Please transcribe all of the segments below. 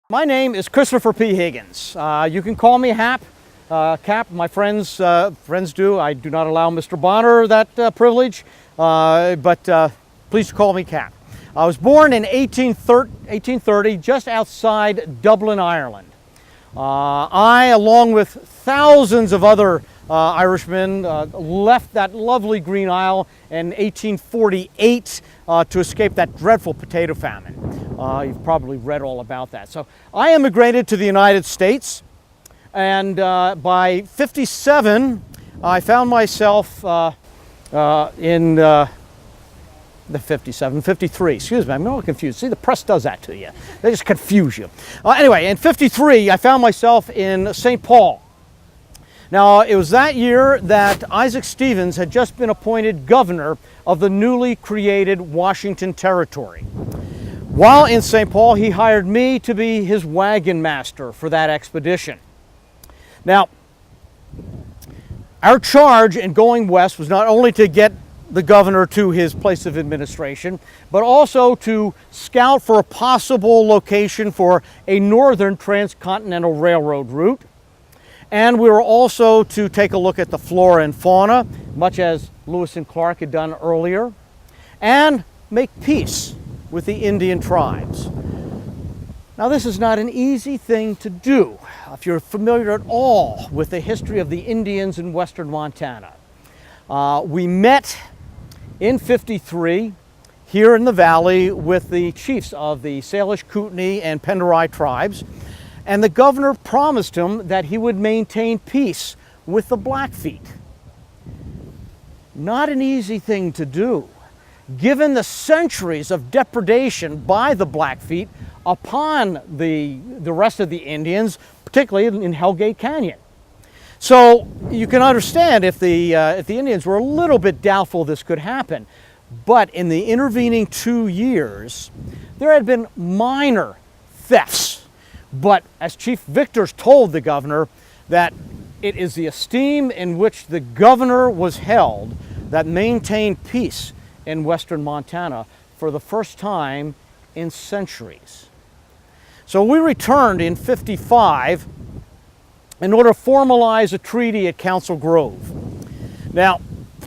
My name is Christopher P. Higgins. You can call me Hap. Cap, my friends do. I do not allow Mr. Bonner that privilege, but please call me Cap. I was born in 1830, just outside Dublin, Ireland. I, along with thousands of other Irishmen, left that lovely Green Isle in 1848 to escape that dreadful potato famine. You've probably read all about that. So I immigrated to the United States, and by 57, I found myself in the 53, excuse me, I'm a little confused. See, the press does that to you. They just confuse you. Anyway, in 53, I found myself in St. Paul. Now, it was that year that Isaac Stevens had just been appointed governor of the newly created Washington Territory. While in St. Paul, he hired me to be his wagon master for that expedition. Now, our charge in going west was not only to get the governor to his place of administration, but also to scout for a possible location for a northern transcontinental railroad route. And we were also to take a look at the flora and fauna, much as Lewis and Clark had done earlier, and make peace with the Indian tribes. Now, this is not an easy thing to do if you're familiar at all with the history of the Indians in western Montana. We met in 53 here in the valley with the chiefs of the Salish, Kootenai, and Penderai tribes, and the governor promised him that he would maintain peace with the Blackfeet. Not an easy thing to do, given the centuries of depredation by the Blackfeet upon the rest of the Indians, particularly in Hellgate Canyon. So you can understand if the Indians were a little bit doubtful this could happen. But in the intervening 2 years, there had been minor thefts. But as Chief Victors told the governor, that it is the esteem in which the governor was held that maintained peace in western Montana for the first time in centuries. So we returned in 55 in order to formalize a treaty at Council Grove. Now,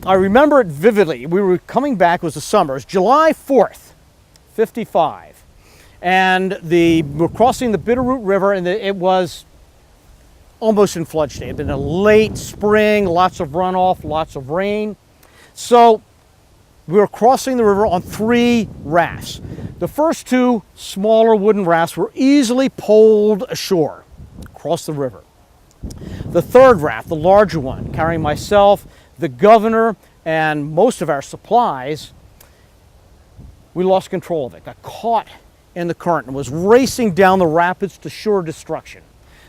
I remember it vividly. We were coming back, it was the summer, it was July 4th, 55. And we're crossing the Bitterroot River, and it was almost in flood state. It had been a late spring, lots of runoff, lots of rain. So we were crossing the river on 3 rafts. The first 2 smaller wooden rafts were easily poled ashore across the river. The third raft, the larger one, carrying myself, the governor, and most of our supplies, we lost control of it, got caught in the current, and was racing down the rapids to sure destruction.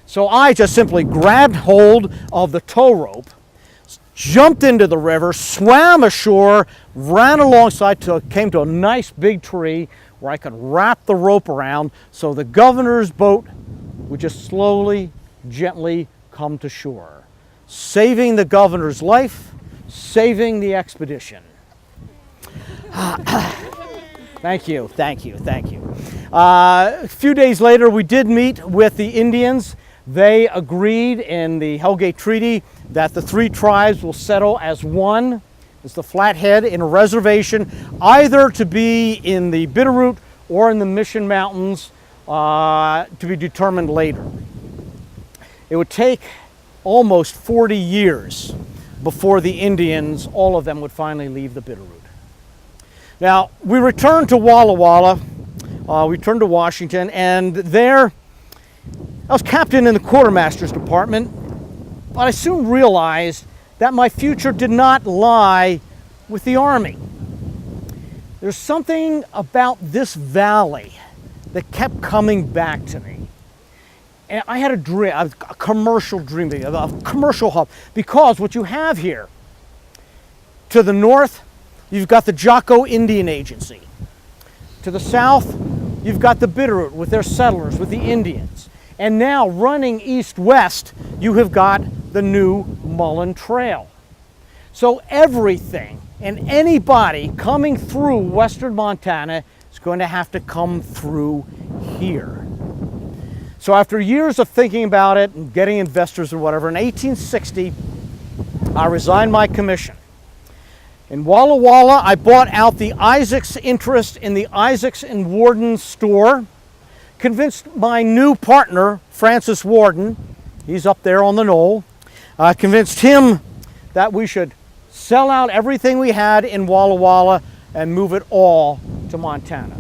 So I just simply grabbed hold of the tow rope, jumped into the river, swam ashore, ran alongside till it came to a nice big tree where I could wrap the rope around so the governor's boat would just slowly, gently come to shore, saving the governor's life, saving the expedition. Thank you, thank you, thank you. A few days later, we did meet with the Indians. They agreed in the Hellgate Treaty that the 3 tribes will settle as one, as the Flathead, in a reservation, either to be in the Bitterroot or in the Mission Mountains, to be determined later. It would take almost 40 years before the Indians, all of them, would finally leave the Bitterroot. Now, we returned to Walla Walla, we returned to Washington, and there I was captain in the quartermaster's department, but I soon realized that my future did not lie with the Army. There's something about this valley that kept coming back to me. And I had a dream, a commercial dream, a commercial hub, because what you have here, to the north, you've got the Jocko Indian Agency. To the south, you've got the Bitterroot with their settlers, with the Indians. And now, running east-west, you have got the new Mullen Trail. So everything and anybody coming through western Montana is going to have to come through here. So after years of thinking about it and getting investors or whatever, in 1860, I resigned my commission. In Walla Walla, I bought out the Isaacs interest in the Isaacs and Warden store, convinced my new partner, Francis Warden, he's up there on the knoll, convinced him that we should sell out everything we had in Walla Walla and move it all to Montana.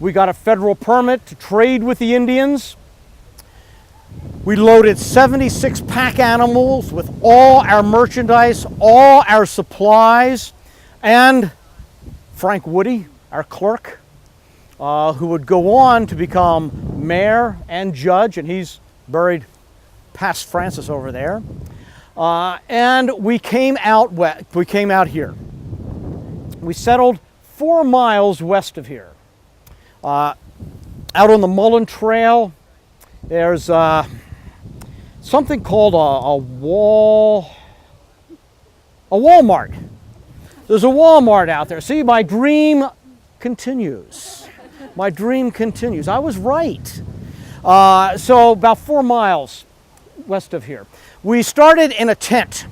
We got a federal permit to trade with the Indians. We loaded 76 pack animals with all our merchandise, all our supplies, and Frank Woody, our clerk, who would go on to become mayor and judge, and he's buried past Francis over there. And we came out here. We settled 4 miles west of here. Out on the Mullen Trail, there's something called a Walmart. There's a Walmart out there. See, my dream continues. My dream continues. I was right. So about 4 miles west of here. We started in a tent.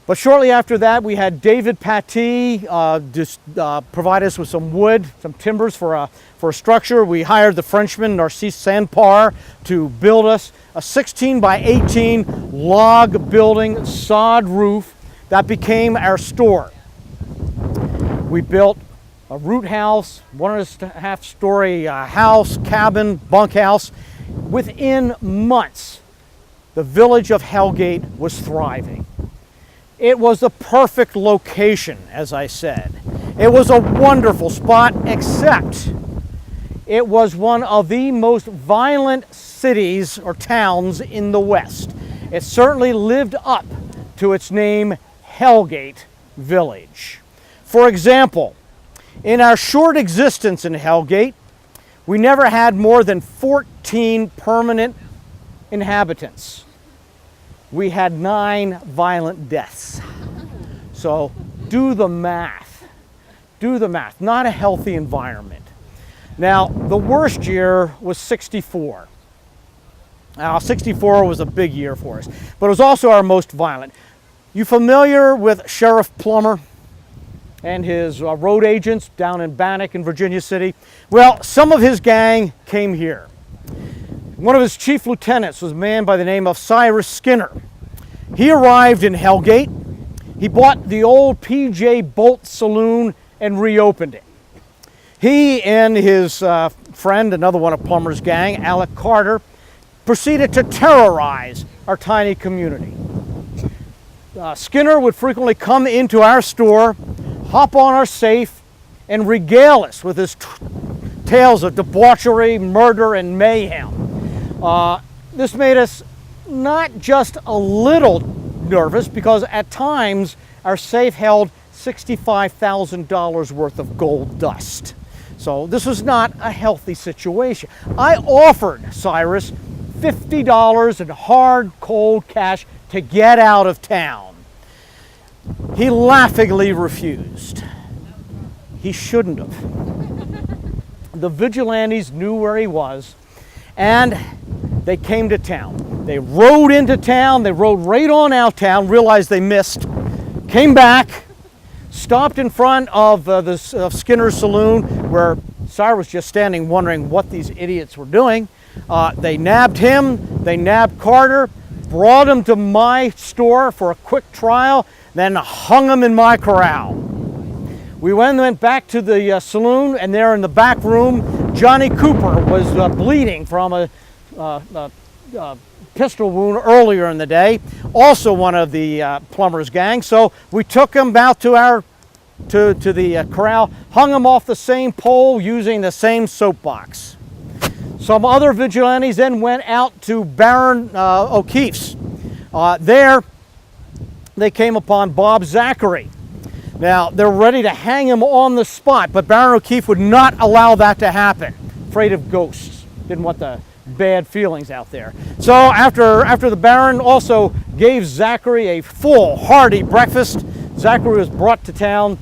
But shortly after that, we had David Patty provide us with some wood, some timbers for a structure. We hired the Frenchman, Narcisse Sandpar, to build us a 16 by 18 log building, sod roof that became our store. We built a root house, 1.5 story house, cabin, bunkhouse. Within months, the village of Hellgate was thriving. It was the perfect location, as I said. It was a wonderful spot, except it was one of the most violent cities or towns in the West. It certainly lived up to its name, Hellgate Village. For example, in our short existence in Hellgate, we never had more than 14 permanent inhabitants. We had 9 violent deaths. So do the math. Do the math. Not a healthy environment. Now, the worst year was 64. Now, 64 was a big year for us, but it was also our most violent. You familiar with Sheriff Plummer and his road agents down in Bannock in Virginia City? Well, some of his gang came here. One of his chief lieutenants was a man by the name of Cyrus Skinner. He arrived in Hellgate. He bought the old P.J. Bolt Saloon and reopened it. He and his friend, another one of Plummer's gang, Alec Carter, proceeded to terrorize our tiny community. Skinner would frequently come into our store, hop on our safe, and regale us with his tales of debauchery, murder, and mayhem. This made us not just a little nervous, because at times our safe held $65,000 worth of gold dust. So this was not a healthy situation. I offered Cyrus $50 in hard, cold cash to get out of town. He laughingly refused. He shouldn't have. The vigilantes knew where he was, and they came to town. They rode into town, they rode right on out town, realized they missed, came back, stopped in front of Skinner's saloon, where Cyrus was just standing wondering what these idiots were doing. They nabbed him, they nabbed Carter, brought him to my store for a quick trial, then hung him in my corral. We went back to the saloon, and there in the back room, Johnny Cooper was bleeding from a pistol wound earlier in the day, also one of the Plummer's gang. So we took him out to the corral, hung him off the same pole using the same soapbox. Some other vigilantes then went out to Baron O'Keefe's. There they came upon Bob Zachary. Now, they're ready to hang him on the spot, but Baron O'Keefe would not allow that to happen. Afraid of ghosts. Didn't want the bad feelings out there. So after the Baron also gave Zachary a full, hearty breakfast, Zachary was brought to town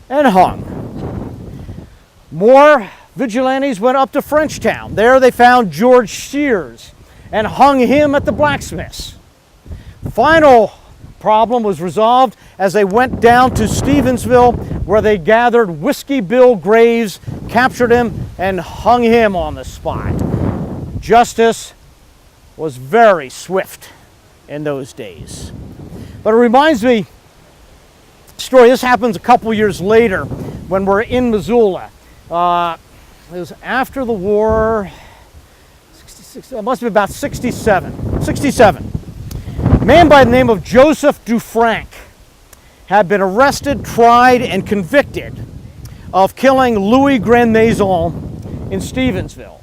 and hung. More Vigilantes went up to Frenchtown. There they found George Shears and hung him at the blacksmith's. Final problem was resolved as they went down to Stevensville, where they gathered Whiskey Bill Graves, captured him, and hung him on the spot. Justice was very swift in those days. But it reminds me, story, this happens a couple years later when we're in Missoula. It was after the war, 66, it must have been about 67. 67. A man by the name of Joseph Dufranc had been arrested, tried, and convicted of killing Louis Grandmaison in Stevensville.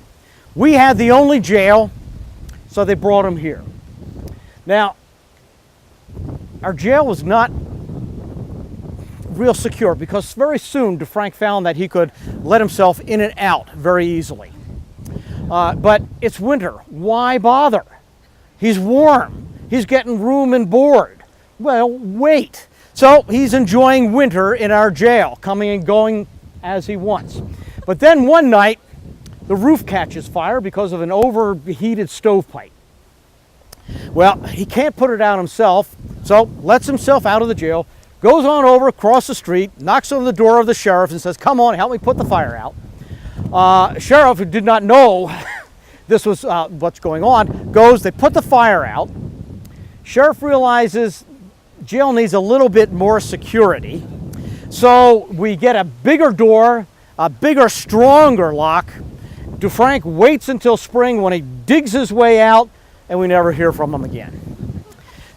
We had the only jail, so they brought him here. Now, our jail was not real secure because very soon Dufranc found that he could let himself in and out very easily. But it's winter. Why bother? He's warm. He's getting room and board. Well, wait. So he's enjoying winter in our jail, coming and going as he wants. But then one night, the roof catches fire because of an overheated stovepipe. Well, he can't put it out himself, so lets himself out of the jail, goes on over across the street, knocks on the door of the sheriff and says, "Come on, help me put the fire out." Sheriff, who did not know this was what's going on, goes, they put the fire out. Sheriff realizes jail needs a little bit more security. So we get a bigger door, a bigger, stronger lock. Dufranc waits until spring when he digs his way out, and we never hear from him again.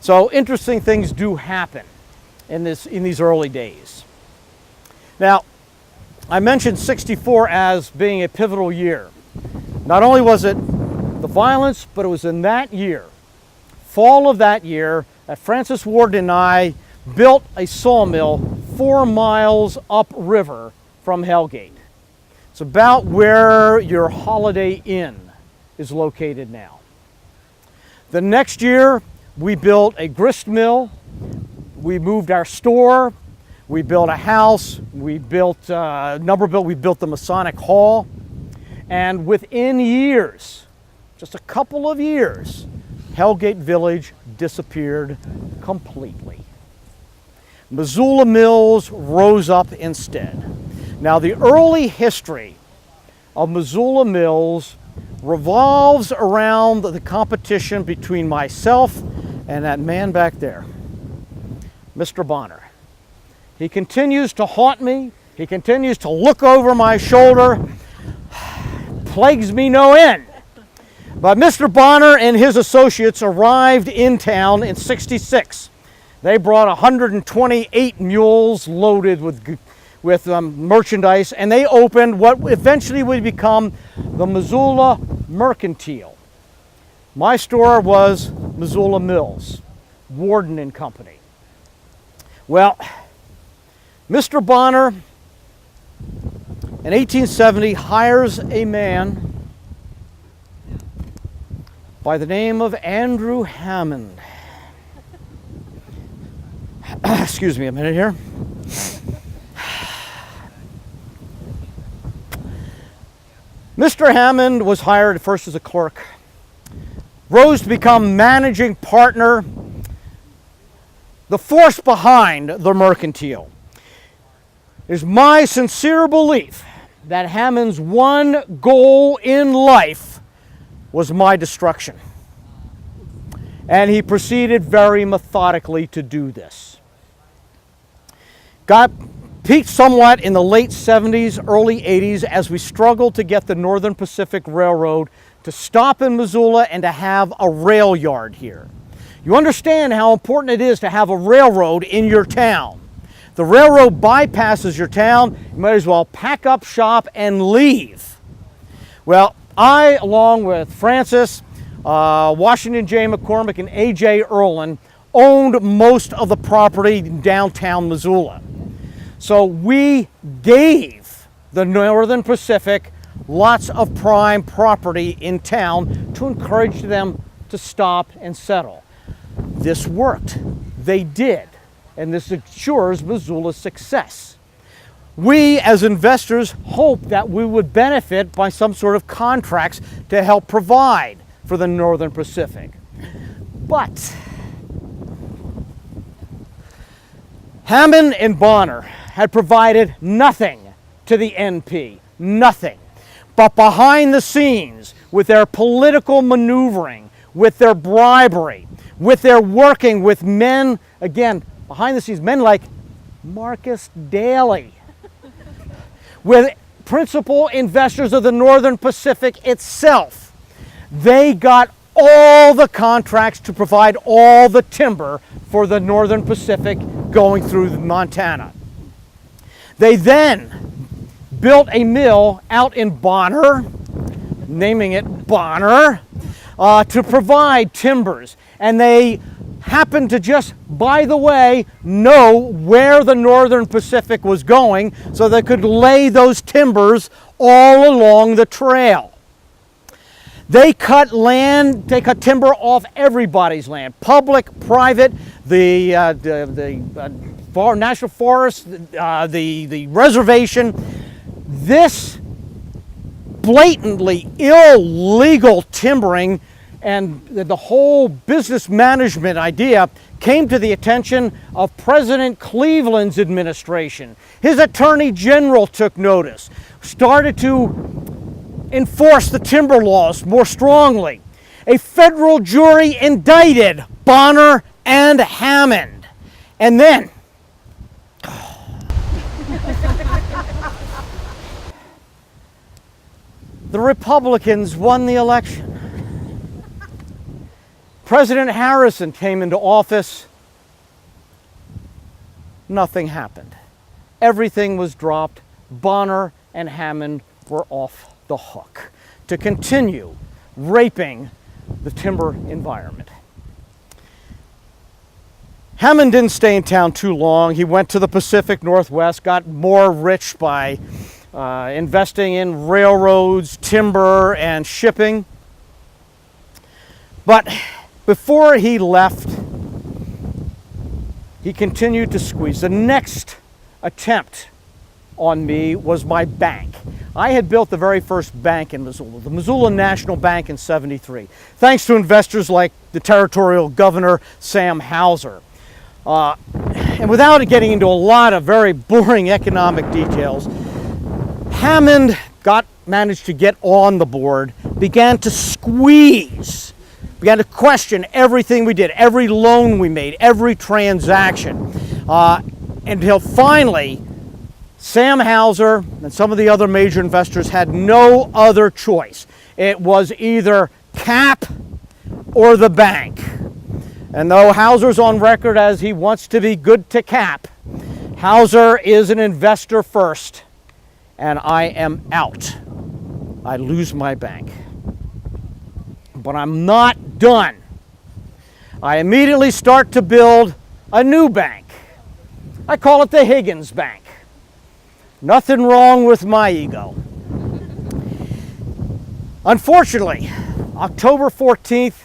So interesting things do happen in these early days. Now, I mentioned 64 as being a pivotal year. Not only was it the violence, but it was in that year, fall of that year, that Francis Warden and I built a sawmill 4 miles upriver from Hellgate. It's about where your Holiday Inn is located now. The next year, we built a grist mill. We moved our store, we built a house, we built we built the Masonic Hall, and within years, just a couple of years, Hellgate Village disappeared completely. Missoula Mills rose up instead. Now, the early history of Missoula Mills revolves around the competition between myself and that man back there, Mr. Bonner. He continues to haunt me. He continues to look over my shoulder. Plagues me no end. But Mr. Bonner and his associates arrived in town in 66. They brought 128 mules loaded with merchandise, and they opened what eventually would become the Missoula Mercantile. My store was Missoula Mills, Warden and Company. Well, Mr. Bonner in 1870 hires a man by the name of Andrew Hammond. Excuse me a minute here. Mr. Hammond was hired first as a clerk, rose to become managing partner, the force behind the Mercantile. It is my sincere belief that Hammond's one goal in life was my destruction. And he proceeded very methodically to do this. Got peaked somewhat in the late 70s, early 80s as we struggled to get the Northern Pacific Railroad to stop in Missoula and to have a rail yard here. You understand how important it is to have a railroad in your town. The railroad bypasses your town, you might as well pack up shop and leave. Well, I, along with Francis, Washington J. McCormick, and A.J. Erlin, owned most of the property in downtown Missoula. So we gave the Northern Pacific lots of prime property in town to encourage them to stop and settle. This worked. They did. And this ensures Missoula's success. we as investors hoped that we would benefit by some sort of contracts to help provide for the Northern Pacific. But Hammond and Bonner had provided nothing to the NP, nothing. But behind the scenes, with their political maneuvering, with their bribery, with their working with men, again, behind the scenes, men like Marcus Daly, with principal investors of the Northern Pacific itself, they got all the contracts to provide all the timber for the Northern Pacific going through Montana. They then built a mill out in Bonner, naming it Bonner, to provide timbers. And they happened to just, by the way, know where the Northern Pacific was going, so they could lay those timbers all along the trail. They cut land, they cut timber off everybody's land, public, private, the national forest, the reservation. This blatantly illegal timbering and the whole business management idea came to the attention of President Cleveland's administration. His Attorney General took notice, started to enforce the timber laws more strongly. A federal jury indicted Bonner and Hammond. And then, the Republicans won the election. President Harrison came into office. Nothing happened. Everything was dropped. Bonner and Hammond were off the hook to continue raping the timber environment. Hammond didn't stay in town too long. He went to the Pacific Northwest, got more rich by investing in railroads, timber, and shipping. But before he left, he continued to squeeze. The next attempt on me was my bank. I had built the very first bank in Missoula, the Missoula National Bank in '73, thanks to investors like the territorial governor, Sam Hauser. And without getting into a lot of very boring economic details, Hammond managed to get on the board, began to squeeze, began to question everything we did, every loan we made, every transaction, until finally Sam Hauser and some of the other major investors had no other choice. It was either cap or the bank. And though Hauser's on record as he wants to be good to cap, Hauser is an investor first, and I am out. I lose my bank. But I'm not done. I immediately start to build a new bank. I call it the Higgins Bank. Nothing wrong with my ego. Unfortunately, October 14th,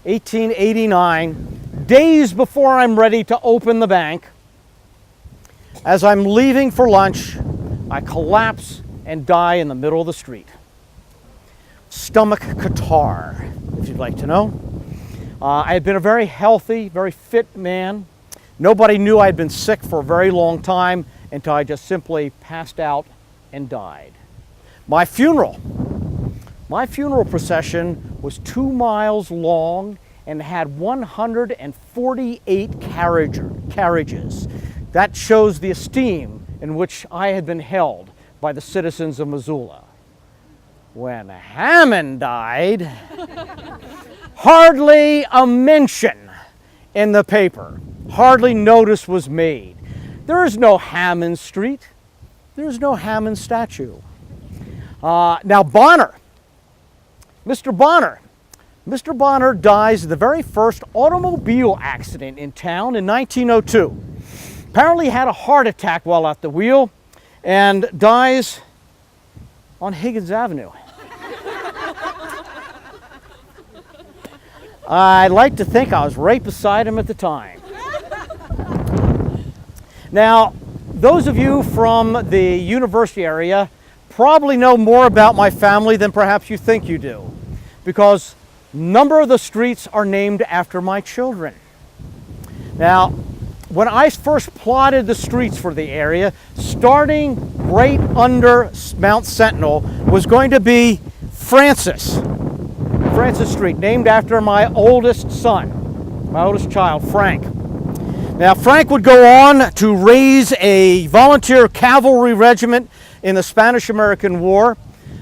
1889, days before I'm ready to open the bank, as I'm leaving for lunch, I collapse and die in the middle of the street. Stomach catarrh, if you'd like to know. I had been a very healthy, very fit man. Nobody knew I'd been sick for a very long time until I just simply passed out and died. My funeral procession was 2 miles long and had 148 carriages. That shows the esteem in which I had been held by the citizens of Missoula. When Hammond died, hardly a mention in the paper, hardly notice was made. There is no Hammond Street. There's no Hammond statue. Now Bonner, Mr. Bonner dies in the very first automobile accident in town in 1902. Apparently had a heart attack while at the wheel and dies on Higgins Avenue. I'd like to think I was right beside him at the time. Now, those of you from the university area probably know more about my family than perhaps you think you do, because a number of the streets are named after my children. Now, when I first plotted the streets for the area, starting right under Mount Sentinel was going to be Francis Street, named after my oldest son, my oldest child, Frank. Now, Frank would go on to raise a volunteer cavalry regiment in the Spanish-American War.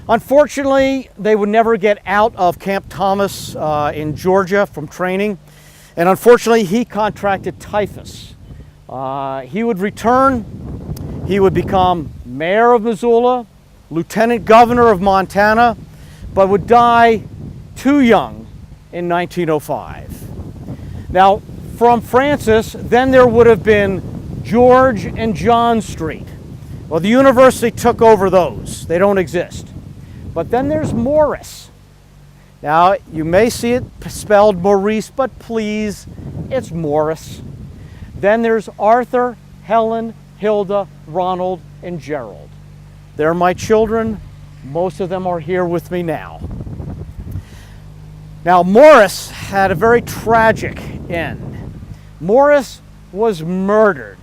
Unfortunately, they would never get out of Camp Thomas in Georgia from training. And unfortunately, he contracted typhus. He would return. He would become mayor of Missoula, lieutenant governor of Montana, but would die too young in 1905. Now, from Francis, then there would have been George and John Street. Well, the university took over those. They don't exist. But then there's Morris. Now, you may see it spelled Maurice, but please, it's Morris. Then there's Arthur, Helen, Hilda, Ronald, and Gerald. They're my children. Most of them are here with me now. Now, Morris had a very tragic end. Morris was murdered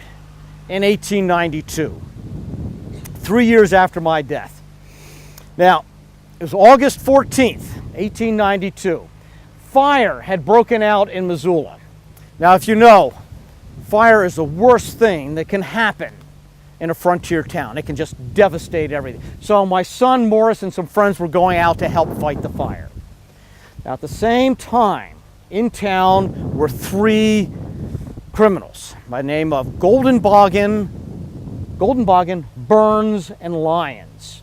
in 1892. 3 years after my death. Now, it was August 14th, 1892. Fire had broken out in Missoula. Now, if you know, fire is the worst thing that can happen in a frontier town. It can just devastate everything. So my son Morris and some friends were going out to help fight the fire. Now, at the same time, in town were 3 criminals by the name of Goldenboggin, Burns, and Lyons.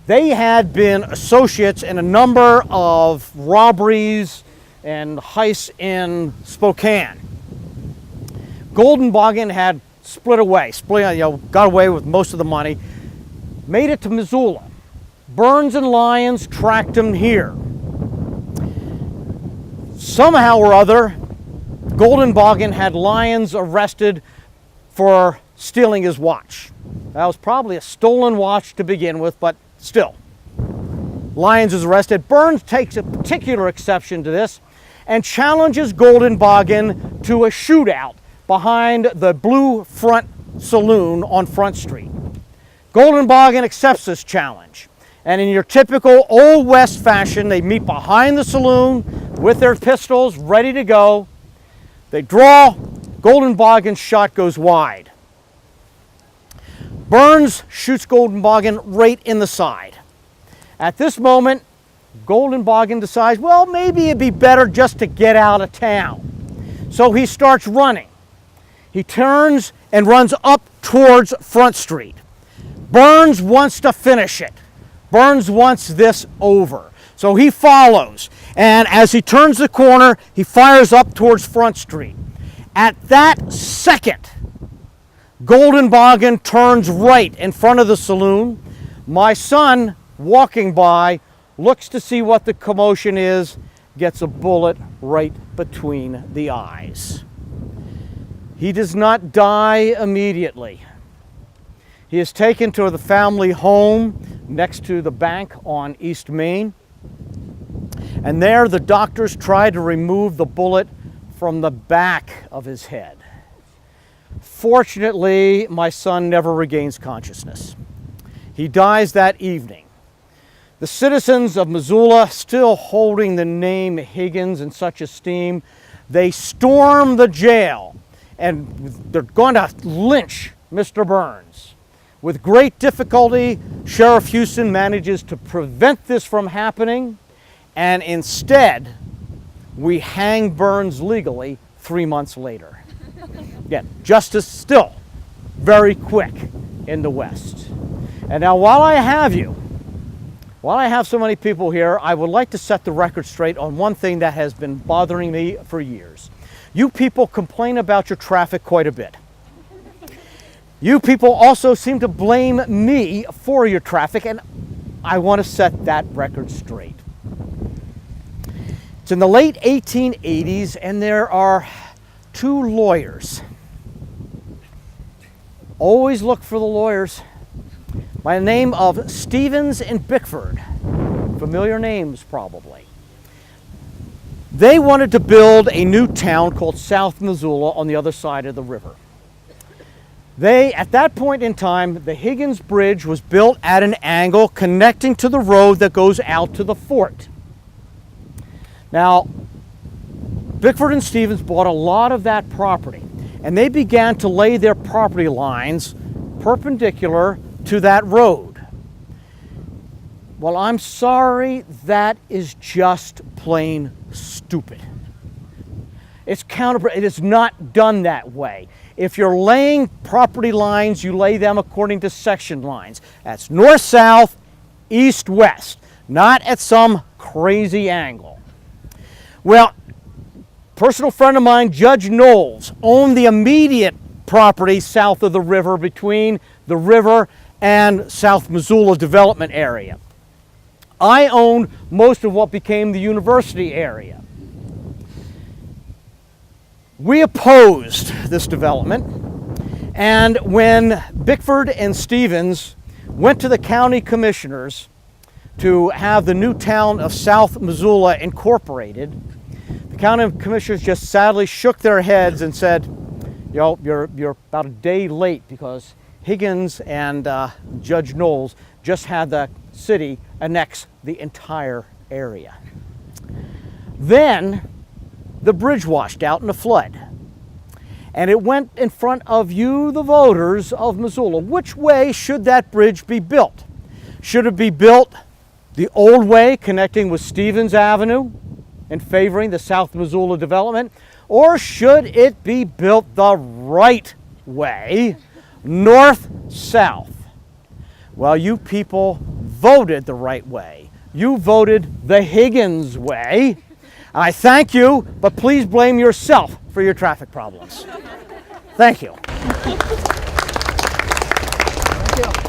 They had been associates in a number of robberies and heists in Spokane. Goldenboggin had got away with most of the money, made it to Missoula. Burns and Lyons tracked him here. Somehow or other, Goldenboggin had Lyons arrested for stealing his watch. That was probably a stolen watch to begin with, but still. Lyons is arrested. Burns takes a particular exception to this and challenges Goldenboggin to a shootout behind the Blue Front Saloon on Front Street. Goldenboggin accepts this challenge, and in your typical Old West fashion, they meet behind the saloon with their pistols ready to go. They draw. Goldenboggin's shot goes wide. Burns shoots Goldenboggin right in the side. At this moment, Goldenboggin decides, well, maybe it'd be better just to get out of town. So he starts running. He turns and runs up towards Front Street. Burns wants to finish it. Burns wants this over. So he follows. And as he turns the corner, he fires up towards Front Street. At that second, Goldenboggin turns right in front of the saloon. My son, walking by, looks to see what the commotion is, gets a bullet right between the eyes. He does not die immediately. He is taken to the family home next to the bank on East Main. And there the doctors try to remove the bullet from the back of his head. Fortunately, my son never regains consciousness. He dies that evening. The citizens of Missoula, still holding the name Higgins in such esteem, they storm the jail and they're going to lynch Mr. Burns. With great difficulty, Sheriff Houston manages to prevent this from happening, and instead, we hang Burns legally 3 months later. Again, justice still very quick in the West. And now while I have so many people here, I would like to set the record straight on one thing that has been bothering me for years. You people complain about your traffic quite a bit. You people also seem to blame me for your traffic, and I want to set that record straight. It's in the late 1880s, and there are 2 lawyers. Always look for the lawyers. By the name of Stevens and Bickford. Familiar names, probably. They wanted to build a new town called South Missoula on the other side of the river. At that point in time, the Higgins Bridge was built at an angle connecting to the road that goes out to the fort. Now, Bickford and Stevens bought a lot of that property, and they began to lay their property lines perpendicular to that road. Well, I'm sorry, that is just plain stupid. It is not done that way. If you're laying property lines, you lay them according to section lines. That's north-south, east-west, not at some crazy angle. Well, personal friend of mine, Judge Knowles, owned the immediate property south of the river, between the river and South Missoula development area. I owned most of what became the university area. We opposed this development, and when Bickford and Stevens went to the county commissioners to have the new town of South Missoula incorporated, the county commissioners just sadly shook their heads and said, you're about a day late, because Higgins and Judge Knowles just had the city annex the entire area. Then the bridge washed out in a flood, and it went in front of you, the voters of Missoula. Which way should that bridge be built? Should it be built the old way, connecting with Stevens Avenue and favoring the South Missoula development, or should it be built the right way, north-south? Well, you people voted the right way. You voted the Higgins way. I thank you, but please blame yourself for your traffic problems. Thank you. Thank you.